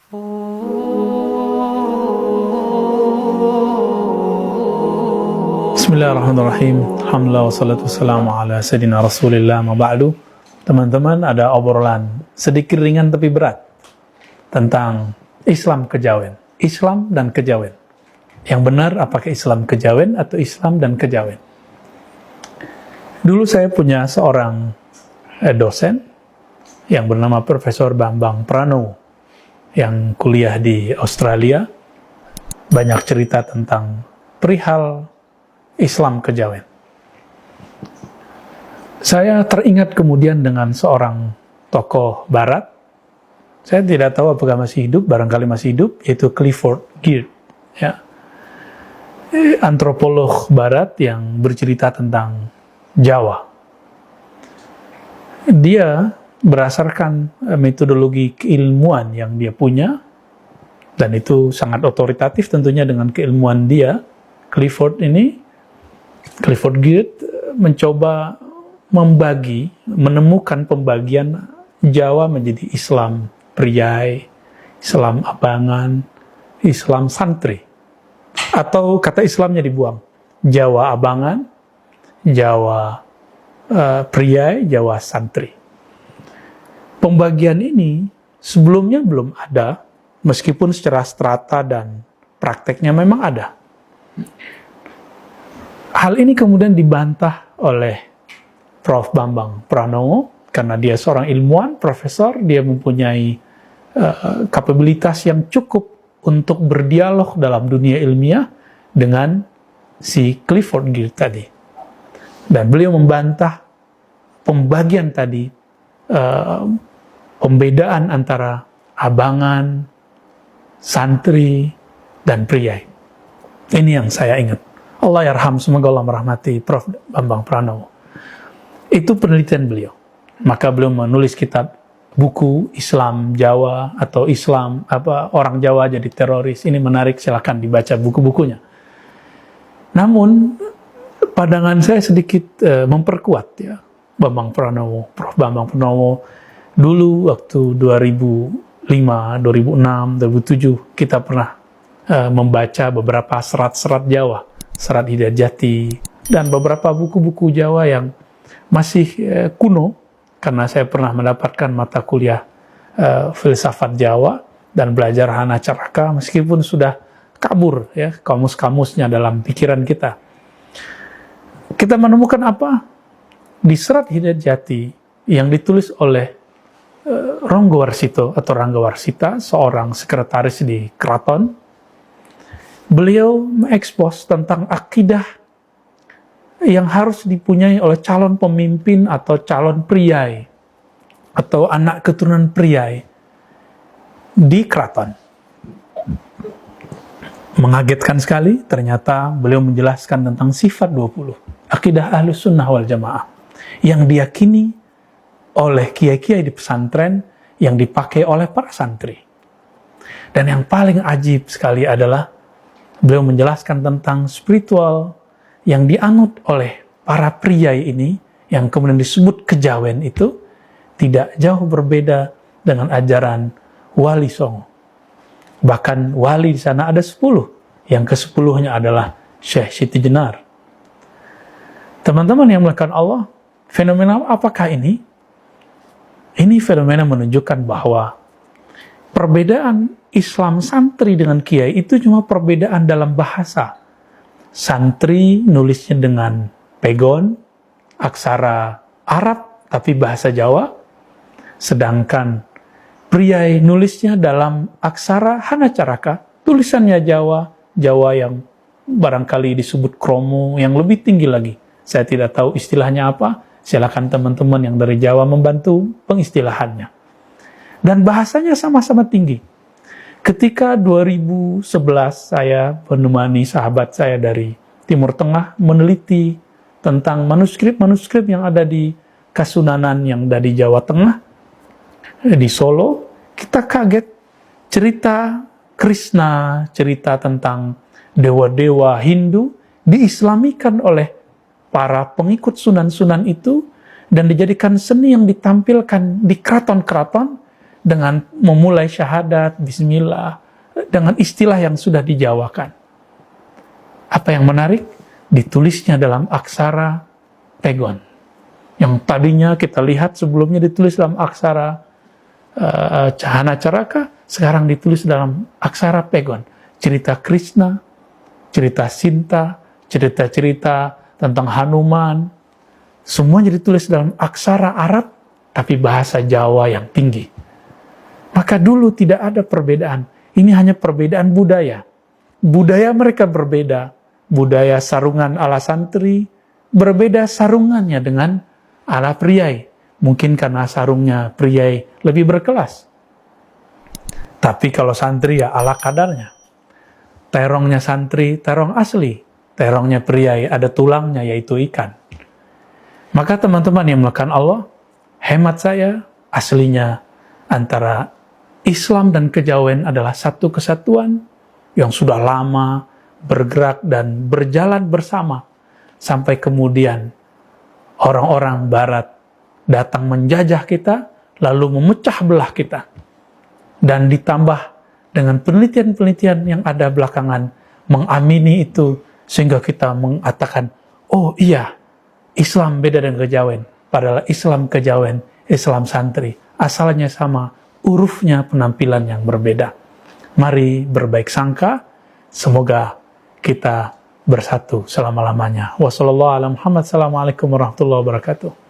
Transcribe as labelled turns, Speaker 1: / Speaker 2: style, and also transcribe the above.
Speaker 1: Bismillahirrahmanirrahim. Alhamdulillah wassalatu wassalamu ala sayyidina Rasulillah ma ba'du. Teman-teman, ada obrolan sedikit ringan tapi berat tentang Islam kejawen. Islam dan kejawen. Yang benar apakah Islam kejawen atau Islam dan kejawen? Dulu saya punya seorang dosen yang bernama Profesor Bambang Pranowo yang kuliah di Australia. Banyak cerita tentang perihal Islam kejawen. Saya teringat kemudian dengan seorang tokoh barat. Saya tidak tahu apakah masih hidup, barangkali masih hidup, yaitu Clifford Geertz, ya. Antropolog barat yang bercerita tentang Jawa. Dia berdasarkan metodologi keilmuan yang dia punya, dan itu sangat otoritatif tentunya dengan keilmuan dia, Clifford Geertz mencoba menemukan pembagian Jawa menjadi Islam Priai, Islam Abangan, Islam Santri. Atau kata Islamnya dibuang, Jawa Abangan, Jawa Priai, Jawa Santri. Pembagian ini sebelumnya belum ada, meskipun secara strata dan prakteknya memang ada. Hal ini kemudian dibantah oleh Prof. Bambang Pranowo, karena dia seorang ilmuwan, profesor, dia mempunyai kapabilitas yang cukup untuk berdialog dalam dunia ilmiah dengan si Clifford Geertz tadi. Dan beliau membantah pembagian tadi, pembedaan antara abangan, santri, dan priai. Ini yang saya ingat. Allah yarham, semoga Allah merahmati Prof. Bambang Pranowo. Itu penelitian beliau. Maka beliau menulis kitab buku Islam Jawa atau Islam orang Jawa jadi teroris. Ini menarik, silakan dibaca buku-bukunya. Namun pandangan saya sedikit memperkuat ya Bambang Pranowo, Prof. Bambang Pranowo. Dulu waktu 2005, 2006, 2007 kita pernah membaca beberapa serat-serat Jawa, Serat Hidayat Jati, dan beberapa buku-buku Jawa yang masih kuno, karena saya pernah mendapatkan mata kuliah filsafat Jawa dan belajar Hana Caraka, meskipun sudah kabur ya kamus-kamusnya dalam pikiran kita. Kita menemukan apa? Di Serat Hidayat Jati yang ditulis oleh Ronggo Warsito atau Rangga Warsita, seorang sekretaris di keraton, beliau mengekspos tentang akidah yang harus dipunyai oleh calon pemimpin atau calon priai atau anak keturunan priai di keraton. Mengagetkan sekali, ternyata beliau menjelaskan tentang sifat 20, akidah Ahlus Sunnah wal Jamaah, yang diyakini oleh kiai-kiai di pesantren, yang dipakai oleh para santri. Dan yang paling ajib sekali adalah beliau menjelaskan tentang spiritual yang dianut oleh para priai ini, yang kemudian disebut kejawen itu, tidak jauh berbeda dengan ajaran Wali Songo. Bahkan wali di sana ada 10, yang ke-10-nya adalah Syekh Siti Jenar. Teman-teman yang melakukan Allah, fenomena apakah ini? Ini fenomena menunjukkan bahwa perbedaan Islam santri dengan kiai itu cuma perbedaan dalam bahasa. Santri nulisnya dengan pegon, aksara Arab tapi bahasa Jawa, sedangkan priai nulisnya dalam aksara Hana Caraka, tulisannya Jawa, Jawa yang barangkali disebut kromo, yang lebih tinggi lagi. Saya tidak tahu istilahnya apa, silakan teman-teman yang dari Jawa membantu pengistilahannya. Dan bahasanya sama-sama tinggi. Ketika 2011 saya menemani sahabat saya dari Timur Tengah meneliti tentang manuskrip-manuskrip yang ada di Kasunanan yang ada di Jawa Tengah, di Solo, kita kaget cerita Krishna, cerita tentang dewa-dewa Hindu diislamikan oleh para pengikut sunan-sunan itu dan dijadikan seni yang ditampilkan di keraton-keraton dengan memulai syahadat, bismillah, dengan istilah yang sudah dijawakan. Apa yang menarik? Ditulisnya dalam aksara pegon. Yang tadinya kita lihat sebelumnya ditulis dalam aksara Cahana Caraka, sekarang ditulis dalam aksara pegon. Cerita Krishna, cerita Sinta, cerita-cerita tentang Hanuman, semuanya ditulis dalam aksara Arab, tapi bahasa Jawa yang tinggi. Maka dulu tidak ada perbedaan. Ini hanya perbedaan budaya. Budaya mereka berbeda. Budaya sarungan ala santri, berbeda sarungannya dengan ala priai. Mungkin karena sarungnya priai lebih berkelas. Tapi kalau santri ya ala kadarnya. Terongnya santri, terong asli. Terongnya priai, ada tulangnya yaitu ikan. Maka teman-teman yang melakukan Allah, hemat saya, aslinya antara Islam dan kejawen adalah satu kesatuan yang sudah lama bergerak dan berjalan bersama. Sampai kemudian orang-orang barat datang menjajah kita, lalu memecah belah kita. Dan ditambah dengan penelitian-penelitian yang ada belakangan, mengamini itu, sehingga kita mengatakan, oh iya, Islam beda dengan kejawen. Padahal Islam kejawen, Islam santri, asalnya sama, urufnya penampilan yang berbeda. Mari berbaik sangka, semoga kita bersatu selama-lamanya. Wassalamualaikum warahmatullahi wabarakatuh.